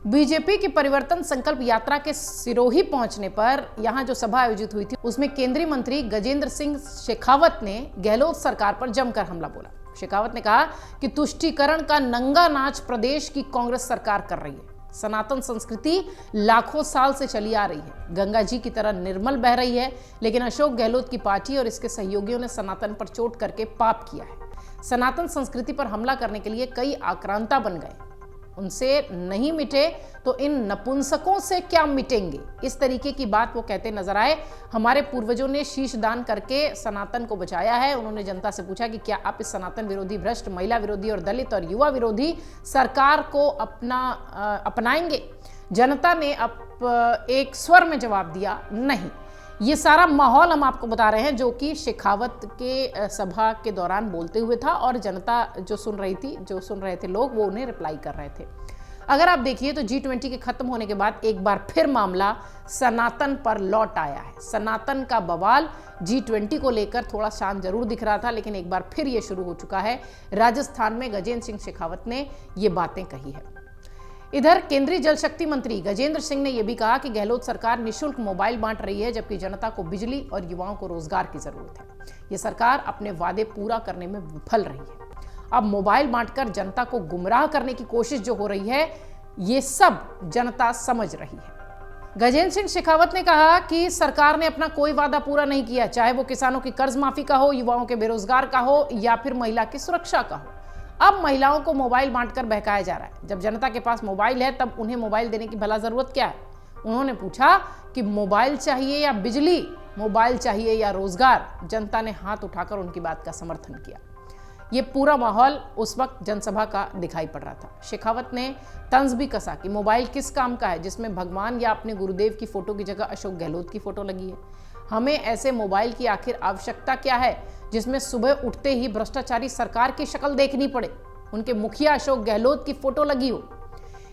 BJP की परिवर्तन संकल्प यात्रा के सिरोही पहुंचने पर यहां जो सभा आयोजित हुई थी उसमें केंद्रीय मंत्री गजेंद्र सिंह शेखावत ने गहलोत सरकार पर जमकर हमला बोला। शेखावत ने कहा कि तुष्टीकरण का नंगा नाच प्रदेश की कांग्रेस सरकार कर रही है। सनातन संस्कृति लाखों साल से चली आ रही है, गंगा जी की तरह निर्मल बह रही है, लेकिन अशोक गहलोत की पार्टी और इसके सहयोगियों ने सनातन पर चोट करके पाप किया है। सनातन संस्कृति पर हमला करने के लिए कई आक्रांता बन गए, उनसे नहीं मिटे तो इन नपुंसकों से क्या मिटेंगे, इस तरीके की बात वो कहते नजर आए। हमारे पूर्वजों ने शीश दान करके सनातन को बचाया है। उन्होंने जनता से पूछा कि क्या आप इस सनातन विरोधी, भ्रष्ट, महिला विरोधी और दलित और युवा विरोधी सरकार को अपनाएंगे। जनता ने अब एक स्वर में जवाब दिया, नहीं। ये सारा माहौल हम आपको बता रहे हैं जो कि शेखावत के सभा के दौरान बोलते हुए था, और जनता जो सुन रहे थे लोग, वो उन्हें रिप्लाई कर रहे थे। अगर आप देखिए तो G20 के खत्म होने के बाद एक बार फिर मामला सनातन पर लौट आया है। सनातन का बवाल G20 को लेकर थोड़ा शांत जरूर दिख रहा था, लेकिन एक बार फिर ये शुरू हो चुका है। राजस्थान में गजेंद्र सिंह शेखावत ने ये बातें कही है। इधर केंद्रीय जल शक्ति मंत्री गजेंद्र सिंह ने यह भी कहा कि गहलोत सरकार निःशुल्क मोबाइल बांट रही है, जबकि जनता को बिजली और युवाओं को रोजगार की जरूरत है। ये सरकार अपने वादे पूरा करने में विफल रही है। अब मोबाइल बांटकर जनता को गुमराह करने की कोशिश जो हो रही है, ये सब जनता समझ रही है। गजेंद्र सिंह शेखावत ने कहा कि सरकार ने अपना कोई वादा पूरा नहीं किया, चाहे वो किसानों की कर्ज माफी का हो, युवाओं के बेरोजगार का हो, या फिर महिला की सुरक्षा का हो। अब महिलाओं को मोबाइल बांटकर बहकाया जा रहा है। जब जनता के पास मोबाइल है तब उन्हें मोबाइल देने की भला जरूरत क्या है? उन्होंने पूछा कि मोबाइल चाहिए या बिजली, मोबाइल चाहिए या रोजगार। जनता ने हाथ उठाकर उनकी बात का समर्थन किया। ये पूरा माहौल उस वक्त जनसभा का दिखाई पड़ रहा था। शेखावत ने तंज भी कसा कि मोबाइल किस काम का है जिसमें भगवान या अपने गुरुदेव की फोटो की जगह अशोक गहलोत की फोटो लगी है। हमें ऐसे मोबाइल की आखिर आवश्यकता क्या है जिसमें सुबह उठते ही भ्रष्टाचारी सरकार की शक्ल देखनी पड़े, उनके मुखिया अशोक गहलोत की फोटो लगी हो।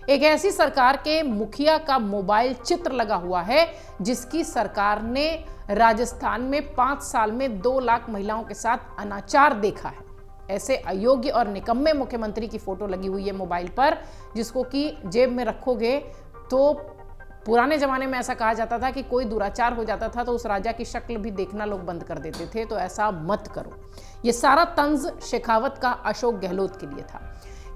एक ऐसी सरकार के मुखिया का मोबाइल चित्र लगा हुआ है जिसकी सरकार ने राजस्थान में 5 साल में 2 लाख महिलाओं के साथ अनाचार देखा है। ऐसे अयोग्य और निकम्मे मुख्यमंत्री की फोटो लगी हुई है मोबाइल पर, जिसको कि जेब में रखोगे तो पुराने जमाने में ऐसा कहा जाता था कि कोई दुराचार हो जाता था तो उस राजा की शक्ल भी देखना लोग बंद कर देते थे। तो ऐसा मत करो। ये सारा तंज शेखावत का अशोक गहलोत के लिए था।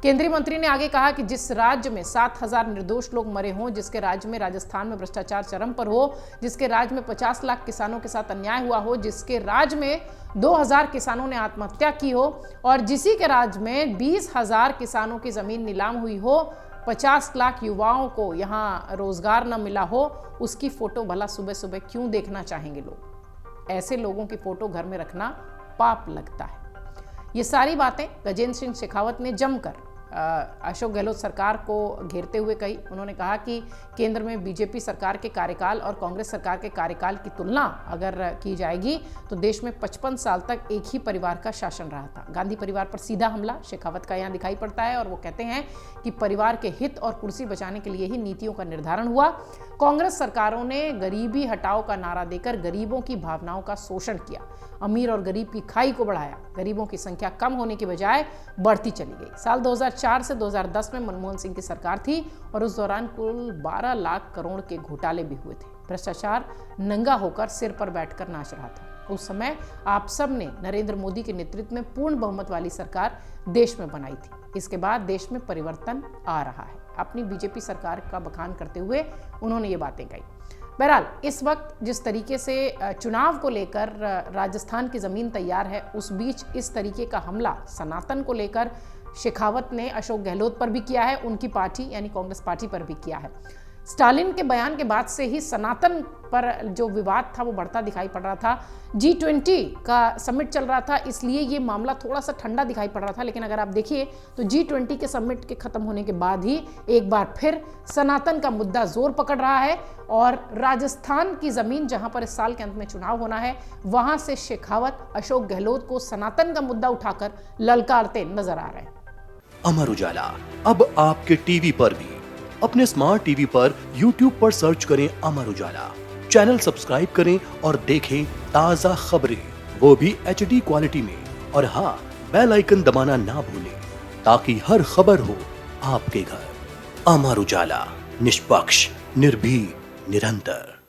केंद्रीय मंत्री ने आगे कहा कि जिस राज्य में 7,000 निर्दोष लोग मरे हों, जिसके राज्य में राजस्थान में भ्रष्टाचार चरम पर हो, जिसके राज्य में 50 लाख किसानों के साथ अन्याय हुआ हो, जिसके राज्य में 2,000 किसानों ने आत्महत्या की हो, और जिसी के राज्य में 20,000 किसानों की जमीन नीलाम हुई हो, 50 लाख युवाओं को यहाँ रोजगार न मिला हो, उसकी फोटो भला सुबह सुबह क्यों देखना चाहेंगे लोग? ऐसे लोगों की फोटो घर में रखना पाप लगता है। ये सारी बातें गजेंद्र सिंह शेखावत ने जमकर अशोक गहलोत सरकार को घेरते हुए कही। उन्होंने कहा कि केंद्र में बीजेपी सरकार के कार्यकाल और कांग्रेस सरकार के कार्यकाल की तुलना अगर की जाएगी तो देश में 55 साल तक एक ही परिवार का शासन रहा था। गांधी परिवार पर सीधा हमला शेखावत का यहाँ दिखाई पड़ता है, और वो कहते हैं कि परिवार के हित और कुर्सी बचाने के लिए ही नीतियों का निर्धारण हुआ। कांग्रेस सरकारों ने गरीबी हटाओ का नारा देकर गरीबों की भावनाओं का शोषण किया, अमीर और गरीब की खाई को बढ़ाया। गरीबों की संख्या कम होने की बजाय बढ़ती चली गई। साल 2004 से 2010 में मनमोहन सिंह की सरकार थी और उस दौरान कुल 12 लाख करोड़ के घोटाले भी हुए थे। भ्रष्टाचार नंगा होकर सिर पर बैठकर नाच रहा था। उस समय आप सब ने नरेंद्र मोदी के नेतृत्व में पूर्ण बहुमत वाली सरकार देश में बनाई थी। इसके बाद देश में परिवर्तन आ रहा है। अपनी बीजेपी सरकार का बखान करते हुए उन्होंने ये बातें कही। बहरहाल इस वक्त जिस तरीके से चुनाव को लेकर राजस्थान की ज़मीन तैयार है, उस बीच इस तरीके का हमला सनातन को लेकर शेखावत ने अशोक गहलोत पर भी किया है, उनकी पार्टी यानी कांग्रेस पार्टी पर भी किया है। स्टालिन के बयान के बाद से ही सनातन पर जो विवाद था वो बढ़ता दिखाई पड़ रहा था। G20 का समिट चल रहा था, इसलिए ये मामला थोड़ा सा ठंडा दिखाई पड़ रहा था, लेकिन अगर आप देखिए तो G20 के समिट के खत्म होने के बाद ही एक बार फिर सनातन का मुद्दा जोर पकड़ रहा है, और राजस्थान की जमीन जहां पर इस साल के अंत में चुनाव होना है, वहां से शेखावत अशोक गहलोत को सनातन का मुद्दा उठाकर ललकारते नजर आ रहे हैं। अमर उजाला अब आपके टीवी पर भी। अपने स्मार्ट टीवी पर YouTube पर सर्च करें अमर उजाला, चैनल सब्सक्राइब करें और देखें ताजा खबरें, वो भी HD क्वालिटी में। और हाँ, बेल आइकन दबाना ना भूलें ताकि हर खबर हो आपके घर। अमर उजाला। निष्पक्ष, निर्भीक, निरंतर।